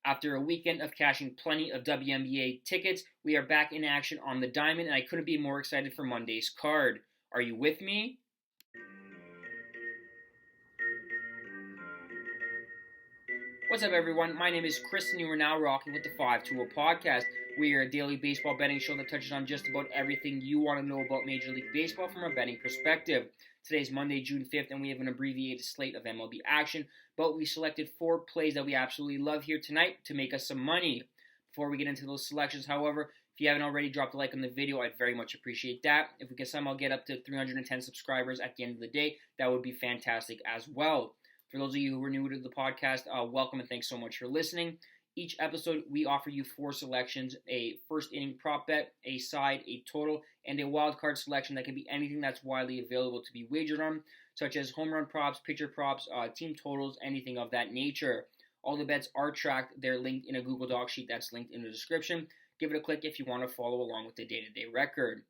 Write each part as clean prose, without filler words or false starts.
After a weekend of cashing plenty of WNBA tickets, we are back in action on the diamond, and I couldn't be more excited for Monday's card. Are you with me? What's up, everyone? My name is Chris, and you are now rocking with the 520 Podcast. We are a daily baseball betting show that touches on just about everything you want to know about Major League Baseball from a betting perspective. Today's Monday, June 5th, and we have an abbreviated slate of MLB action, but we selected 4 plays that we absolutely love here tonight to make us some money. Before we get into those selections, however, if you haven't already dropped a like on the video, I'd very much appreciate that. If we can somehow get up to 310 subscribers at the end of the day, that would be fantastic as well. For those of you who are new to the podcast, welcome and thanks so much for listening. Each episode, we offer you 4 selections: a first inning prop bet, a side, a total, and a wild card selection that can be anything that's widely available to be wagered on, such as home run props, pitcher props, team totals, anything of that nature. All the bets are tracked. They're linked in a Google Doc sheet that's linked in the description. Give it a click if you want to follow along with the day-to-day record.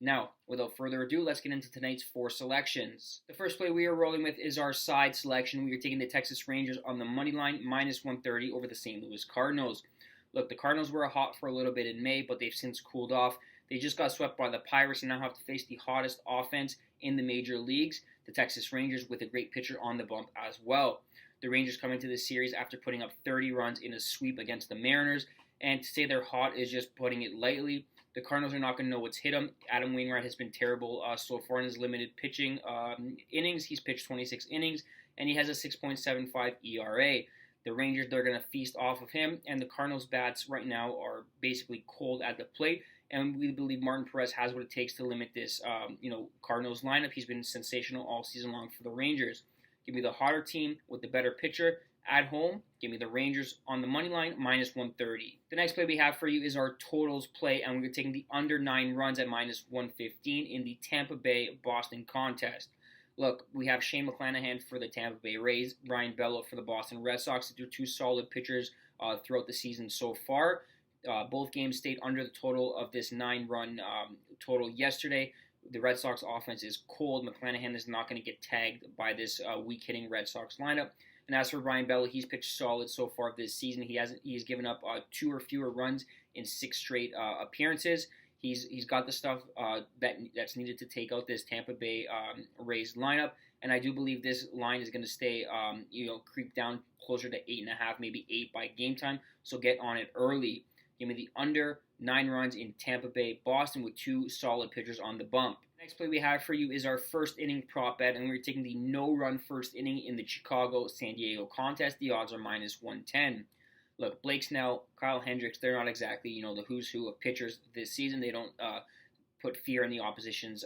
Now, without further ado, let's get into tonight's 4 selections. The first play we are rolling with is our side selection. We are taking the Texas Rangers on the money line, minus 130 over the St. Louis Cardinals. Look, the Cardinals were hot for a little bit in May, but they've since cooled off. They just got swept by the Pirates and now have to face the hottest offense in the major leagues, the Texas Rangers, with a great pitcher on the bump as well. The Rangers come into this series after putting up 30 runs in a sweep against the Mariners, and to say they're hot is just putting it lightly. The Cardinals are not going to know what's hit them. Adam Wainwright has been terrible so far in his limited pitching innings. He's pitched 26 innings, and he has a 6.75 ERA. The Rangers, they're going to feast off of him, and the Cardinals' bats right now are basically cold at the plate, and we believe Martin Perez has what it takes to limit this Cardinals lineup. He's been sensational all season long for the Rangers. Give me the hotter team with the better pitcher. At home, give me the Rangers on the money line, minus 130. The next play we have for you is our totals play, and we're taking the under 9 runs at minus 115 in the Tampa Bay-Boston contest. Look, we have Shane McClanahan for the Tampa Bay Rays, Brian Bello for the Boston Red Sox. They're 2 solid pitchers throughout the season so far. Both games stayed under the total of this 9-run total yesterday. The Red Sox offense is cold. McClanahan is not going to get tagged by this weak-hitting Red Sox lineup. And as for Brian Bello, he's pitched solid so far this season. He's given up 2 or fewer runs in 6 straight appearances. He's got the stuff that's needed to take out this Tampa Bay Rays lineup, and I do believe this line is going to stay creep down closer to 8.5, maybe 8 by game time. So get on it early. Give me the under 9 runs in Tampa Bay, Boston, with 2 solid pitchers on the bump. Next play we have for you is our first inning prop bet, and we're taking the no-run first inning in the Chicago-San Diego contest. The odds are minus 110. Look, Blake Snell, Kyle Hendricks, they're not exactly the who's who of pitchers this season. They don't put fear in the opposition's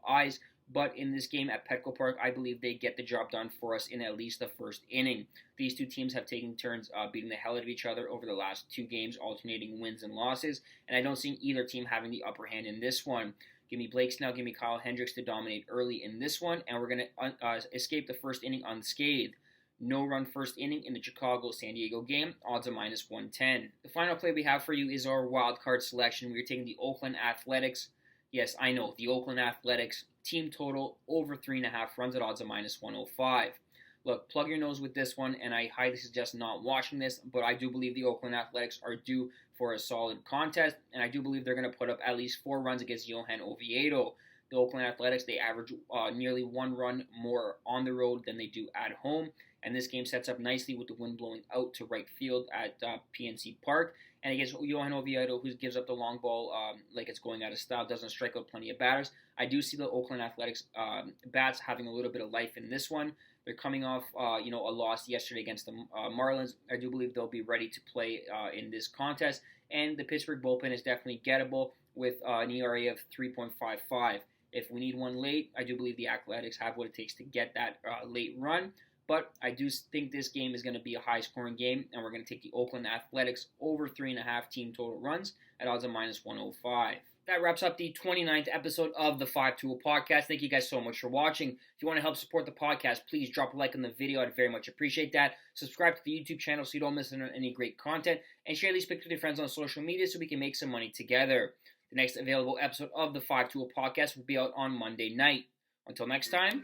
eyes. But in this game at Petco Park, I believe they get the job done for us in at least the first inning. These 2 teams have taken turns beating the hell out of each other over the last 2 games, alternating wins and losses, and I don't see either team having the upper hand in this one. Give me Blake Snell, give me Kyle Hendricks to dominate early in this one, and we're going to escape the first inning unscathed. No-run first inning in the Chicago-San Diego game, odds of minus 110. The final play we have for you is our wild card selection. We're taking the Oakland Athletics. Yes, I know, the Oakland Athletics team total over 3.5 runs at odds of minus 105. Look, plug your nose with this one, and I highly suggest not watching this, but I do believe the Oakland Athletics are due for a solid contest, and I do believe they're going to put up at least 4 runs against Johan Oviedo. The Oakland Athletics, they average nearly 1 run more on the road than they do at home, and this game sets up nicely with the wind blowing out to right field at PNC Park. And against Johan Oviedo, who gives up the long ball like it's going out of style, doesn't strike out plenty of batters. I do see the Oakland Athletics bats having a little bit of life in this one. They're coming off a loss yesterday against the Marlins. I do believe they'll be ready to play in this contest. And the Pittsburgh bullpen is definitely gettable with an ERA of 3.55. If we need one late, I do believe the Athletics have what it takes to get that late run. But I do think this game is going to be a high-scoring game, and we're going to take the Oakland Athletics over 3.5 team total runs at odds of minus 105. That wraps up the 29th episode of the 520 Podcast. Thank you guys so much for watching. If you want to help support the podcast, please drop a like on the video. I'd very much appreciate that. Subscribe to the YouTube channel so you don't miss any great content, and share these pics with your friends on social media so we can make some money together. The next available episode of the 520 Podcast will be out on Monday night. Until next time,